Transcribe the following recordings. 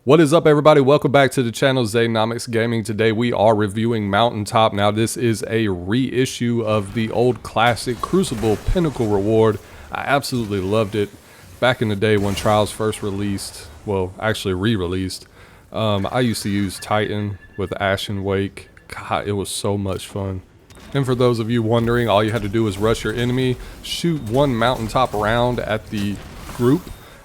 What is up, everybody? Welcome back to the channel, Zaynomics Gaming. Today we are reviewing Mountaintop. Now this is a reissue of the old classic Crucible Pinnacle reward. I absolutely loved it back in the day when Trials first released, well actually re-released. I used to use Titan with Ashen Wake. God, it was so much fun. And for those of you wondering, all you had to do was rush your enemy, shoot one Mountaintop round at the group,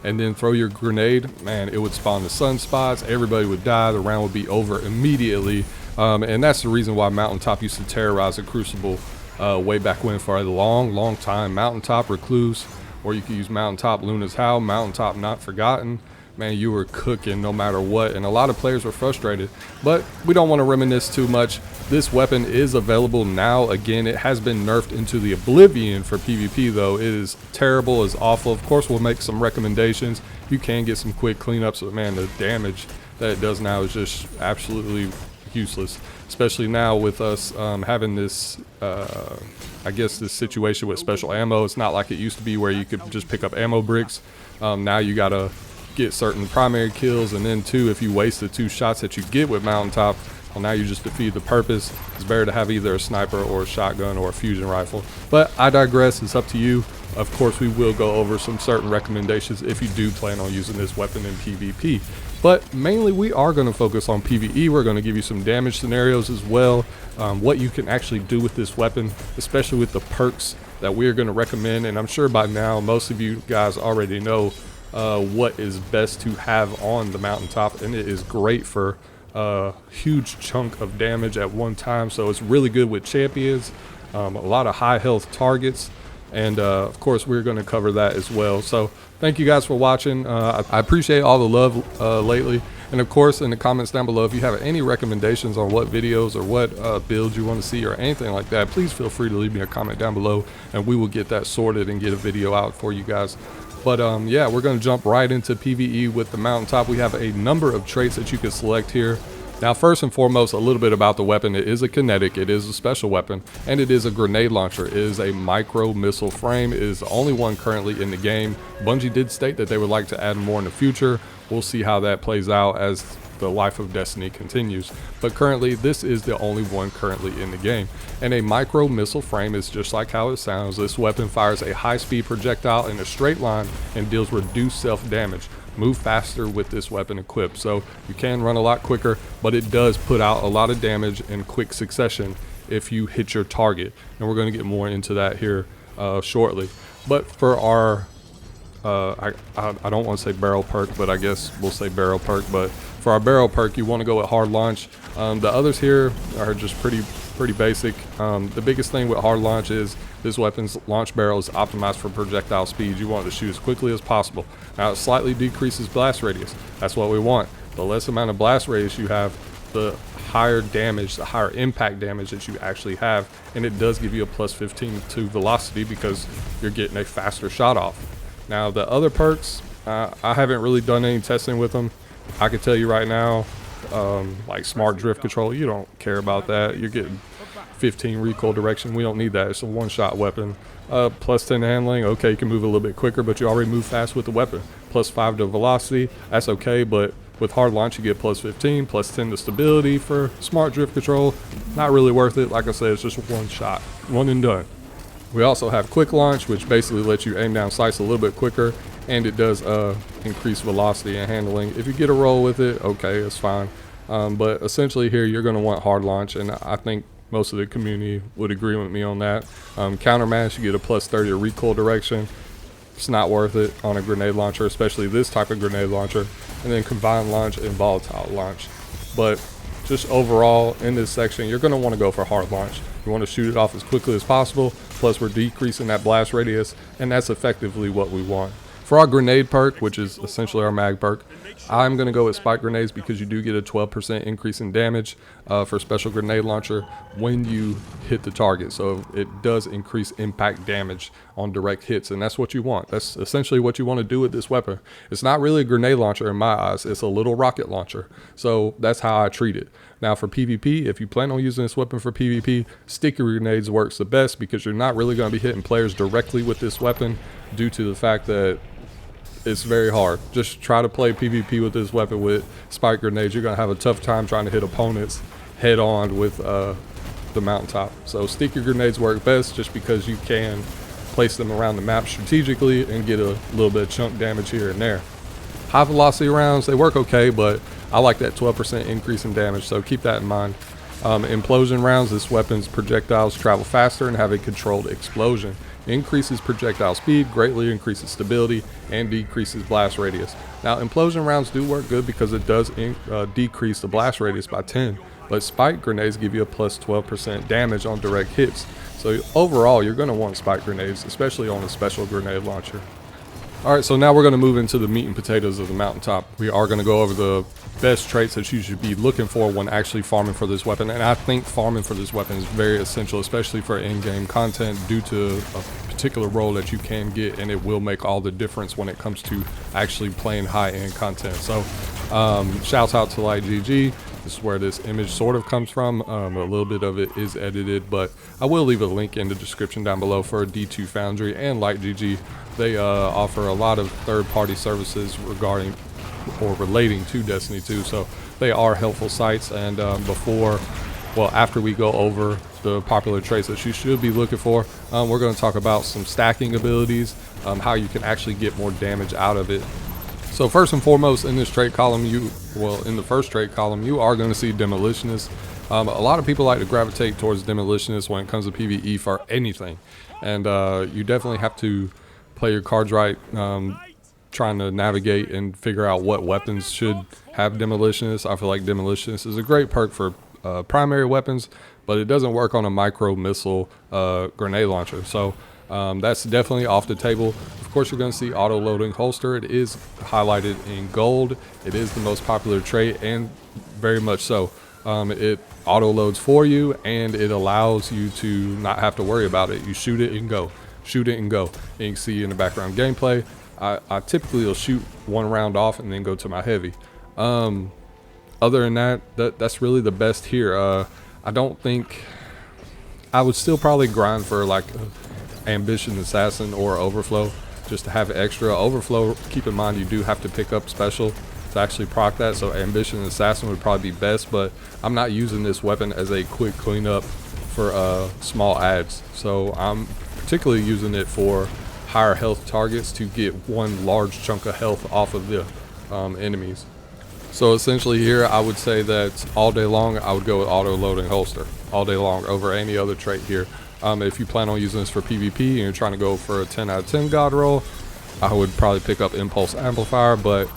and then throw your grenade. Man, it would spawn the sunspots, everybody would die, the round would be over immediately. And that's the reason why Mountaintop used to terrorize the Crucible way back when for a long time. Mountaintop, Recluse, or you could use Mountaintop, Luna's Howl, Mountaintop, Not Forgotten. Man, you were cooking no matter what, and a lot of players were frustrated. But we don't want to reminisce too much. This weapon is available now. Again, it has been nerfed into the oblivion for PvP, though. It is terrible, it's awful. Of course, we'll make some recommendations. You can get some quick cleanups, but man, the damage that it does now is just absolutely useless. Especially now with us having this, I guess, this situation with special ammo. It's not like it used to be where you could just pick up ammo bricks. Now you gotta get certain primary kills, and then too, if you waste the 2 shots that you get with Mountaintop, well, now you just defeat the purpose. It's better to have either a sniper or a shotgun or a fusion rifle. But I digress, it's up to you. Of course, we will go over some certain recommendations if you do plan on using this weapon in PvP. But mainly we are going to focus on PvE. We're going to give you some damage scenarios as well, what you can actually do with this weapon, especially with the perks that we're going to recommend. And I'm sure by now most of you guys already know what is best to have on the Mountaintop, and it is great for a huge chunk of damage at one time. So it's really good with champions, a lot of high health targets, and of course we're going to cover that as well. So thank you guys for watching. I appreciate all the love lately, and of course in the comments down below, if you have any recommendations on what videos or what builds you want to see or anything like that, please feel free to leave me a comment down below, and we will get that sorted and get a video out for you guys. But yeah, we're going to jump right into PvE with the Mountaintop. We have a number of traits that you can select here. Now, first and foremost, a little bit about the weapon. It is a kinetic, it is a special weapon, and it is a grenade launcher. It is a micro missile frame. It is the only one currently in the game. Bungie did state that they would like to add more in the future. We'll see how that plays out as the life of Destiny continues, but currently this is the only one currently in the game. And a micro missile frame is just like how it sounds. This weapon fires a high-speed projectile in a straight line and deals reduced self-damage. Move faster with this weapon equipped, so you can run a lot quicker, but it does put out a lot of damage in quick succession if you hit your target, and we're going to get more into that here shortly. But for our I don't want to say barrel perk, but I guess we'll say barrel perk. But for our barrel perk, you want to go with hard launch. The others here are just pretty basic. The biggest thing with hard launch is this weapon's launch barrel is optimized for projectile speed. You want to shoot as quickly as possible. Now it slightly decreases blast radius. That's what we want. The less amount of blast radius you have, the higher damage, the higher impact damage that you actually have, and it does give you a plus 15 to velocity because you're getting a faster shot off. Now the other perks, I haven't really done any testing with them. I can tell you right now, like smart drift control, you don't care about that. You're getting 15 recoil direction. We don't need that. It's a one-shot weapon. Plus 10 handling, okay, you can move a little bit quicker, but you already move fast with the weapon. Plus 5 to velocity, that's okay, but with hard launch you get plus 15, plus 10 to stability for smart drift control. Not really worth it. Like I said, it's just one shot, one and done. We also have quick launch, which basically lets you aim down sights a little bit quicker, and it does increase velocity and handling. If you get a roll with it, okay, it's fine. But essentially here you're going to want hard launch, and I think most of the community would agree with me on that. Counter mash, you get a plus 30 to recoil direction. It's not worth it on a grenade launcher, especially this type of grenade launcher. And then combined launch and volatile launch. But just overall in this section, you're going to want to go for hard launch. You want to shoot it off as quickly as possible, plus we're decreasing that blast radius, and that's effectively what we want. For our grenade perk, which is essentially our mag perk, I'm going to go with spike grenades because you do get a 12% increase in damage for special grenade launcher when you hit the target. So it does increase impact damage on direct hits, and that's what you want. That's essentially what you want to do with this weapon. It's not really a grenade launcher in my eyes. It's a little rocket launcher. So that's how I treat it. Now for PvP, if you plan on using this weapon for PvP, sticky grenades works the best because you're not really going to be hitting players directly with this weapon due to the fact that It's very hard. Just try to play PvP with this weapon with spike grenades. You're gonna have a tough time trying to hit opponents head on with the mountaintop. So sticky grenades work best just because you can place them around the map strategically and get a little bit of chunk damage here and there. High velocity rounds, they work okay, but I like that 12% increase in damage, so keep that in mind. Implosion rounds, this weapon's projectiles travel faster and have a controlled explosion. Increases projectile speed, greatly increases stability, and decreases blast radius. Now, implosion rounds do work good because it does decrease the blast radius by 10, but spike grenades give you a plus 12% damage on direct hits. So overall, you're going to want spike grenades, especially on a special grenade launcher. Alright, so now we're going to move into the meat and potatoes of the mountaintop. We are going to go over the best traits that you should be looking for when actually farming for this weapon. And I think farming for this weapon is very essential, especially for in-game content, due to a particular role that you can get, and it will make all the difference when it comes to actually playing high-end content. So shouts out to Light GG. This is where this image sort of comes from. A little bit of it is edited, but I will leave a link in the description down below for D2 Foundry and Light GG. They offer a lot of third-party services regarding or relating to Destiny 2, so they are helpful sites. And after we go over the popular traits that you should be looking for, we're going to talk about some stacking abilities, how you can actually get more damage out of it. So first and foremost, in this trait column, in the first trait column, you are going to see Demolitionist. A lot of people like to gravitate towards Demolitionist when it comes to PvE for anything, and you definitely have to play your cards right, trying to navigate and figure out what weapons should have Demolitionist. I feel like Demolitionist is a great perk for primary weapons, but it doesn't work on a micro missile grenade launcher. So that's definitely off the table. Of course, you're going to see auto loading holster. It is highlighted in gold. It is the most popular trait, and very much so. It auto loads for you, and it allows you to not have to worry about it. You shoot it and go, shoot it and go. And you can see in the background gameplay, I typically will shoot one round off and then go to my heavy. Other than that, that's really the best here. I don't think I would still probably grind for like Ambition Assassin or Overflow just to have extra. Overflow, keep in mind you do have to pick up special to actually proc that, so Ambition Assassin would probably be best, but I'm not using this weapon as a quick cleanup for small adds. So I'm particularly using it for higher health targets to get one large chunk of health off of the enemies. So essentially here, I would say that all day long, I would go with auto loading holster all day long over any other trait here. If you plan on using this for PvP and you're trying to go for a 10 out of 10 god roll, I would probably pick up Impulse Amplifier, but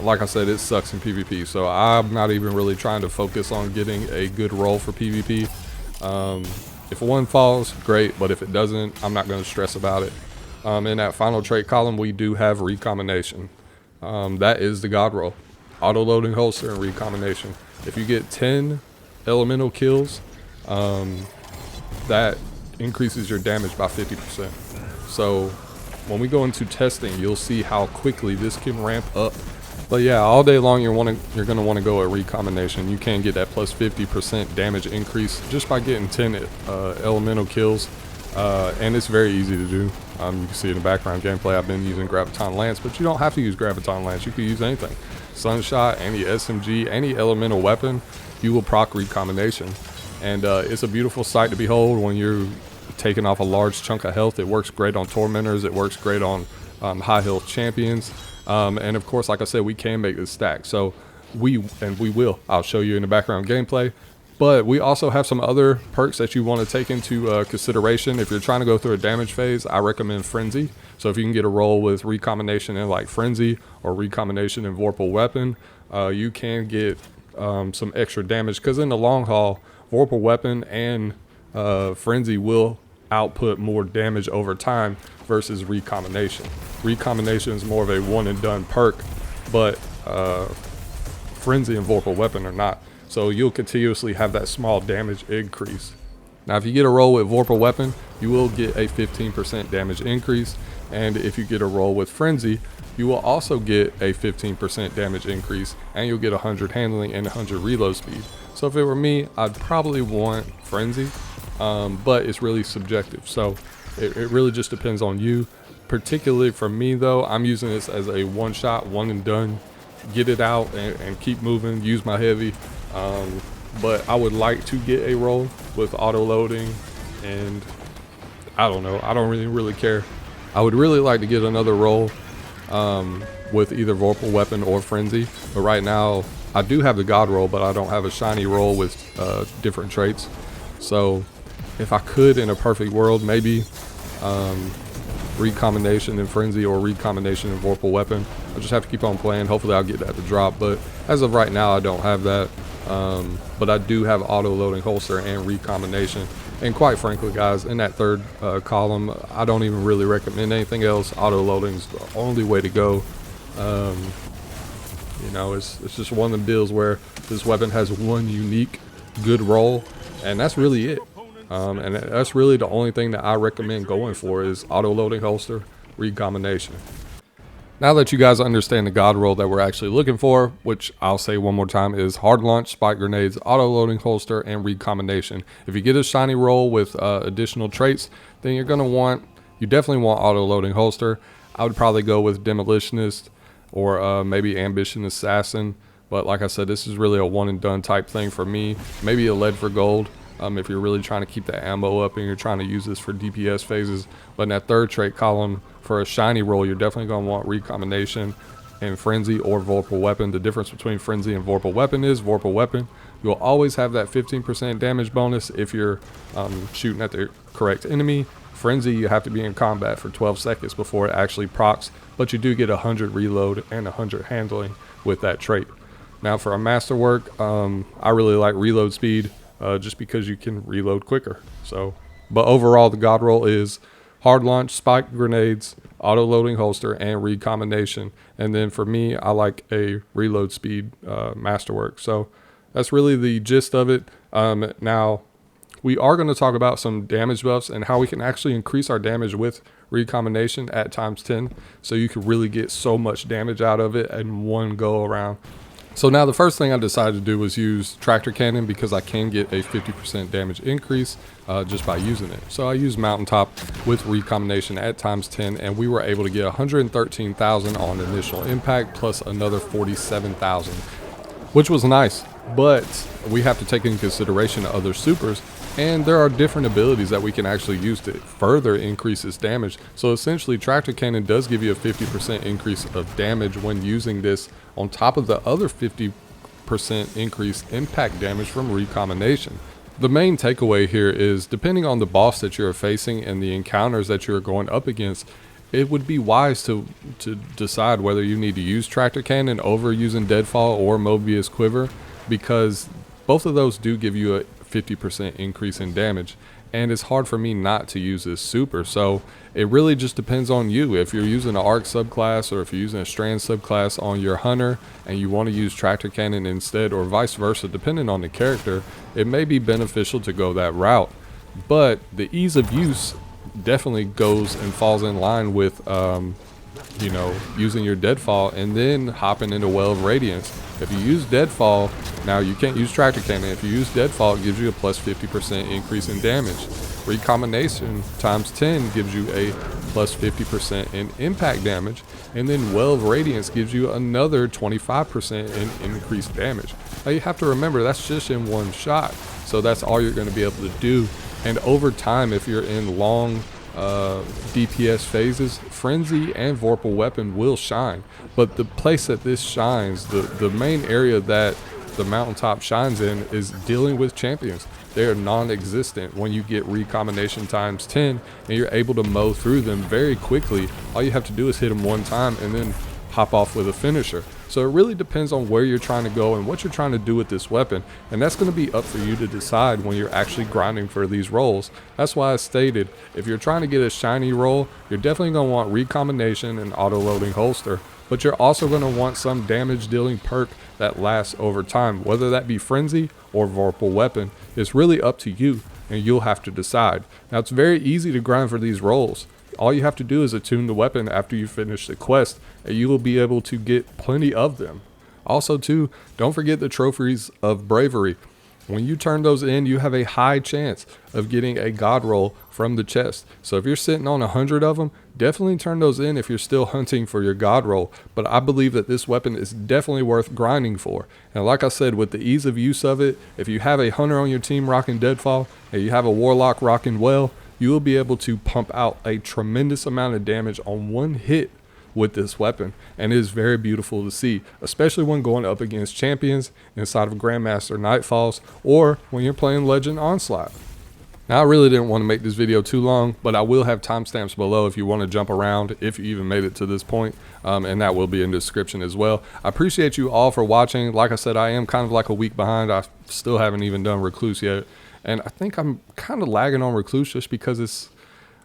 like I said, it sucks in PvP, so I'm not even really trying to focus on getting a good roll for PvP. If one falls, great, but if it doesn't, I'm not going to stress about it. In that final trait column, we do have Recombination. That is the god roll. Auto loading holster and Recombination. If you get 10 elemental kills, that increases your damage by 50%. So when we go into testing, you'll see how quickly this can ramp up. But yeah, all day long you're going to want to go at Recombination. You can get that plus 50% damage increase just by getting 10 elemental kills, and it's very easy to do. You can see in the background gameplay I've been using Graviton Lance, but you don't have to use Graviton Lance. You can use anything. Sunshot, any SMG, any elemental weapon, you will proc Recombination. And it's a beautiful sight to behold when you're taking off a large chunk of health. It works great on Tormentors. It works great on high health champions. And of course, like I said, we can make this stack. So we will. I'll show you in the background gameplay. But we also have some other perks that you want to take into consideration. If you're trying to go through a damage phase, I recommend Frenzy. So if you can get a roll with Recombination in like Frenzy or Recombination in Vorpal Weapon, you can get some extra damage. Because in the long haul, Vorpal Weapon and Frenzy will output more damage over time versus Recombination. Recombination is more of a one and done perk, but Frenzy and Vorpal Weapon are not. So you'll continuously have that small damage increase. Now if you get a roll with Vorpal Weapon, you will get a 15% damage increase, and if you get a roll with Frenzy, you will also get a 15% damage increase, and you'll get 100 handling and 100 reload speed. So if it were me, I'd probably want Frenzy, but it's really subjective. So it really just depends on you. Particularly for me though, I'm using this as a one shot, one and done, get it out and keep moving, use my heavy. But I would like to get a roll with auto loading, and I don't know, I don't really care. I would really like to get another roll with either Vorpal Weapon or Frenzy, but right now I do have the God roll, but I don't have a shiny roll with different traits. So if I could, in a perfect world, maybe recombination and Frenzy or recombination and Vorpal Weapon. I just have to keep on playing. Hopefully I'll get that to drop, but as of right now I don't have that. But I do have auto loading holster and recombination. And quite frankly guys, in that third column, I don't even really recommend anything else. Auto loading is the only way to go. You know, it's just one of the deals where this weapon has one unique good roll, and that's really it. And that's really the only thing that I recommend going for is auto loading holster, recombination. Now that you guys understand the God roll that we're actually looking for, which I'll say one more time is hard launch, spike grenades, auto loading holster, and recombination. If you get a shiny roll with additional traits, then you definitely want auto loading holster. I would probably go with demolitionist or maybe ambition assassin. But like I said, this is really a one and done type thing for me. Maybe a lead for gold. If you're really trying to keep the ammo up and you're trying to use this for DPS phases. But in that third trait column, for a shiny roll, you're definitely going to want recombination and Frenzy or Vorpal Weapon. The difference between Frenzy and Vorpal Weapon is Vorpal Weapon, you'll always have that 15% damage bonus if you're shooting at the correct enemy. Frenzy, you have to be in combat for 12 seconds before it actually procs, but you do get 100 reload and 100 handling with that trait. Now for a Masterwork, I really like reload speed. Just because you can reload quicker. But overall the God roll is hard launch, spike grenades, auto loading holster, and recombination. And then for me, I like a reload speed Masterwork. So that's really the gist of it. Now we are going to talk about some damage buffs and how we can actually increase our damage with recombination at ×10. So you can really get so much damage out of it in one go around. So now the first thing I decided to do was use tractor cannon because I can get a 50% damage increase just by using it. So I used mountaintop with recombination at ×10, and we were able to get 113,000 on initial impact plus another 47,000, which was nice. But we have to take into consideration other supers, and there are different abilities that we can actually use to further increase its damage. So essentially tractor cannon does give you a 50% increase of damage when using this on top of the other 50% increase impact damage from recombination. The main takeaway here is depending on the boss that you're facing and the encounters that you're going up against, it would be wise to decide whether you need to use tractor cannon over using deadfall or Mobius quiver, because both of those do give you a 50% increase in damage, and it's hard for me not to use this super. So it really just depends on you. If you're using an arc subclass or if you're using a strand subclass on your hunter and you want to use tractor cannon instead, or vice versa, depending on the character, it may be beneficial to go that route. But the ease of use definitely goes and falls in line with you know, using your deadfall and then hopping into Well of Radiance. If you use deadfall, now you can't use tractor cannon. If you use deadfall, it gives you a plus 50% increase in damage. Recombination ×10 gives you a plus 50% in impact damage, and then Well of Radiance gives you another 25% in increased damage. Now you have to remember that's just in one shot, so that's all you're going to be able to do. And over time, if you're in long DPS phases, Frenzy and Vorpal Weapon will shine. But the place that this shines, the main area that the mountaintop shines in, is dealing with champions. They are non-existent when you get recombination ×10 and you're able to mow through them very quickly. All you have to do is hit them one time and then hop off with a finisher. So it really depends on where you're trying to go and what you're trying to do with this weapon, and that's going to be up for you to decide when you're actually grinding for these rolls. That's why I stated, if you're trying to get a shiny roll, you're definitely going to want recombination and auto loading holster, but you're also going to want some damage dealing perk that lasts over time, whether that be Frenzy or Vorpal Weapon. It's really up to you, and you'll have to decide. Now it's very easy to grind for these rolls. All you have to do is attune the weapon after you finish the quest, and you will be able to get plenty of them. Also too, don't forget the trophies of bravery. When you turn those in, you have a high chance of getting a God roll from the chest. So if you're sitting on 100 of them, definitely turn those in if you're still hunting for your god roll. But I believe that this weapon is definitely worth grinding for. And like I said, with the ease of use of it, if you have a hunter on your team rocking Deadfall and you have a warlock rocking Well, you will be able to pump out a tremendous amount of damage on one hit with this weapon, and it is very beautiful to see, especially when going up against champions inside of Grandmaster Nightfalls or when you're playing Legend Onslaught. Now, I really didn't want to make this video too long, but I will have timestamps below if you want to jump around, if you even made it to this point, and that will be in the description as well. I appreciate you all for watching. Like I said, I am kind of like a week behind. I still haven't even done Recluse yet, and I think I'm kind of lagging on Recluse just because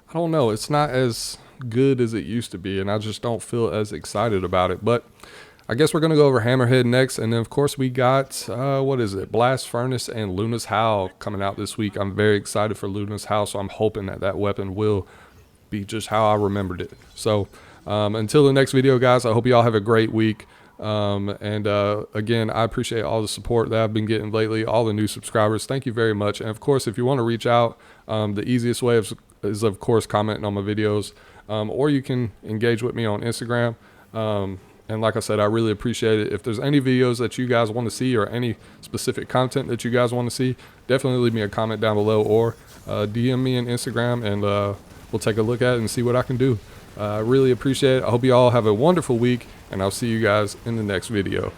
I don't know, it's not as good as it used to be, and I just don't feel as excited about it. But I guess we're going to go over Hammerhead next, and then of course we got what is it, Blast Furnace and Luna's Howl coming out this week. I'm very excited for Luna's Howl, so I'm hoping that that weapon will be just how I remembered it. So until the next video, guys, I hope you all have a great week. Again, I appreciate all the support that I've been getting lately, all the new subscribers. Thank you very much. And of course, if you want to reach out, the easiest way is of course commenting on my videos, or you can engage with me on Instagram. And like I said, I really appreciate it. If there's any videos that you guys want to see or any specific content that you guys want to see, definitely leave me a comment down below or DM me on Instagram, and we'll take a look at it and see what I can do. I really appreciate it. I hope you all have a wonderful week, and I'll see you guys in the next video.